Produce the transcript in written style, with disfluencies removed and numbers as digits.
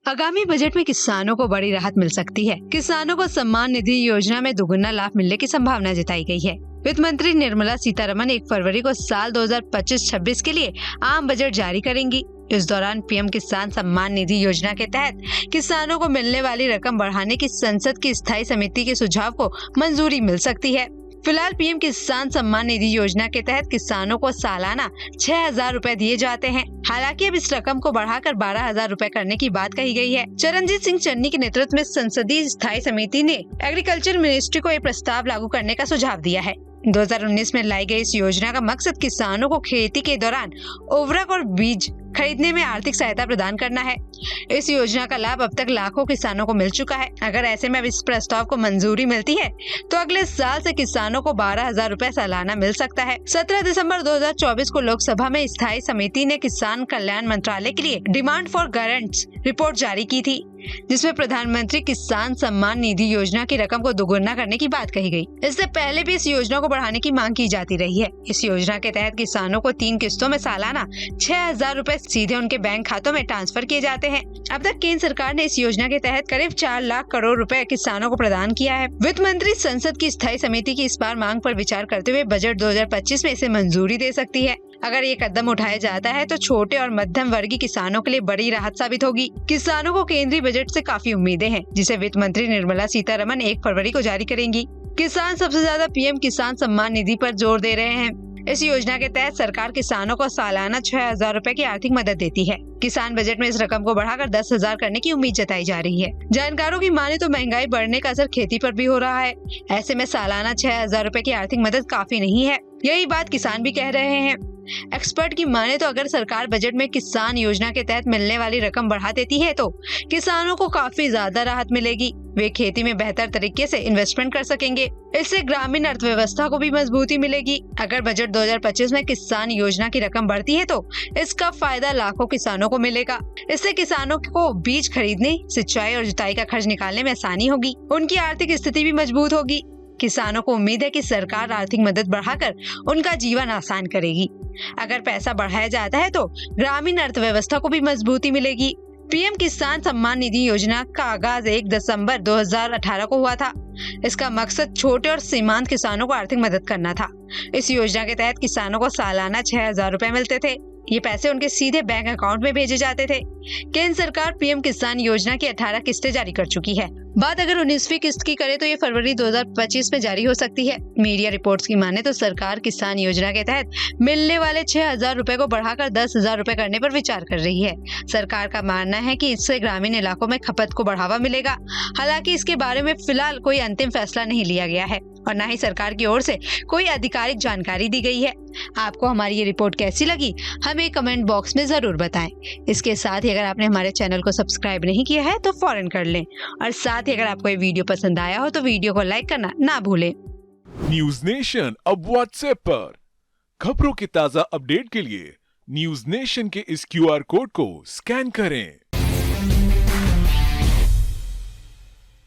आगामी बजट में किसानों को बड़ी राहत मिल सकती है। किसानों को सम्मान निधि योजना में दोगुना लाभ मिलने की संभावना जताई गई है। वित्त मंत्री निर्मला सीतारमण 1 फरवरी को साल 2025-26 के लिए आम बजट जारी करेंगी। इस दौरान पीएम किसान सम्मान निधि योजना के तहत किसानों को मिलने वाली रकम बढ़ाने की संसद की स्थायी समिति के सुझाव को मंजूरी मिल सकती है। फिलहाल पीएम किसान सम्मान निधि योजना के तहत किसानों को सालाना 6,000 रुपए दिए जाते हैं। हालांकि अब इस रकम को बढ़ाकर 12,000 रुपए करने की बात कही गई है। चरणजीत सिंह चन्नी के नेतृत्व में संसदीय स्थायी समिति ने एग्रीकल्चर मिनिस्ट्री को ये प्रस्ताव लागू करने का सुझाव दिया है। 2019 में लाई गई इस योजना का मकसद किसानों को खेती के दौरान उर्वरक और बीज खरीदने में आर्थिक सहायता प्रदान करना है। इस योजना का लाभ अब तक लाखों किसानों को मिल चुका है। अगर ऐसे में अब इस प्रस्ताव को मंजूरी मिलती है तो अगले साल से किसानों को 12,000 रुपए सालाना मिल सकता है। 17 दिसंबर 2024 को लोकसभा में स्थायी समिति ने किसान कल्याण मंत्रालय के लिए डिमांड फॉर गारंट्स रिपोर्ट जारी की थी, जिसमें प्रधानमंत्री किसान सम्मान निधि योजना की रकम को दोगुना करने की बात कही गई। इससे पहले भी इस योजना को बढ़ाने की मांग की जाती रही है। इस योजना के तहत किसानों को 3 किस्तों में सालाना 6,000 रुपए सीधे उनके बैंक खातों में ट्रांसफर किए जाते हैं। अब तक केंद्र सरकार ने इस योजना के तहत करीब 4 लाख करोड़ रुपए किसानों को प्रदान किया है। वित्त मंत्री संसद की स्थायी समिति की इस बार मांग पर विचार करते हुए बजट 2025 में इसे मंजूरी दे सकती है। अगर ये कदम उठाया जाता है तो छोटे और मध्यम वर्गीय किसानों के लिए बड़ी राहत साबित होगी। किसानों को केंद्रीय बजट से काफी उम्मीदें हैं, जिसे वित्त मंत्री निर्मला सीतारमण 1 फरवरी को जारी करेंगी। किसान सबसे ज्यादा पीएम किसान सम्मान निधि पर जोर दे रहे हैं। इस योजना के तहत सरकार किसानों को सालाना 6,000 रुपए की आर्थिक मदद देती है। किसान बजट में इस रकम को बढ़ाकर 10,000 करने की उम्मीद जताई जा रही है। जानकारों की माने तो महंगाई बढ़ने का असर खेती पर भी हो रहा है। ऐसे में सालाना 6,000 रुपए की आर्थिक मदद काफी नहीं है। यही बात किसान भी कह रहे हैं। एक्सपर्ट की माने तो अगर सरकार बजट में किसान योजना के तहत मिलने वाली रकम बढ़ा देती है तो किसानों को काफी ज्यादा राहत मिलेगी। वे खेती में बेहतर तरीके से इन्वेस्टमेंट कर सकेंगे। इससे ग्रामीण अर्थव्यवस्था को भी मजबूती मिलेगी। अगर बजट 2025 में किसान योजना की रकम बढ़ती है तो इसका फायदा लाखों किसानों को मिलेगा। इससे किसानों को बीज खरीदने, सिंचाई और जुताई का खर्च निकालने में आसानी होगी। उनकी आर्थिक स्थिति भी मजबूत होगी। किसानों को उम्मीद है कि सरकार आर्थिक मदद बढ़ाकर उनका जीवन आसान करेगी। अगर पैसा बढ़ाया जाता है तो ग्रामीण अर्थव्यवस्था को भी मजबूती मिलेगी। पीएम किसान सम्मान निधि योजना का आगाज 1 दिसंबर 2018 को हुआ था। इसका मकसद छोटे और सीमांत किसानों को आर्थिक मदद करना था। इस योजना के तहत किसानों को सालाना 6,000 रुपए मिलते थे। ये पैसे उनके सीधे बैंक अकाउंट में भेजे जाते थे। केंद्र सरकार पीएम किसान योजना की 18 किस्तें जारी कर चुकी है। बात अगर 19वीं किस्त की करे तो ये फरवरी 2025 में जारी हो सकती है। मीडिया रिपोर्ट्स की माने तो सरकार किसान योजना के तहत मिलने वाले 6,000 रुपए को बढ़ाकर 10,000 रुपए करने पर विचार कर रही है। सरकार का मानना है कि इससे ग्रामीण इलाकों में खपत को बढ़ावा मिलेगा। हालांकि इसके बारे में फिलहाल कोई अंतिम फैसला नहीं लिया गया है और न ही सरकार की ओर से कोई आधिकारिक जानकारी दी गई है। आपको हमारी ये रिपोर्ट कैसी लगी, हमें कमेंट बॉक्स में जरूर बताएं। इसके साथ ही अगर आपने हमारे चैनल को सब्सक्राइब नहीं किया है तो फौरन कर लें और साथ ही अगर आपको ये वीडियो पसंद आया हो तो वीडियो को लाइक करना ना भूलें। न्यूज नेशन अब व्हाट्सएप पर खबरों के ताजा अपडेट के लिए न्यूज नेशन के इस QR कोड को स्कैन करें।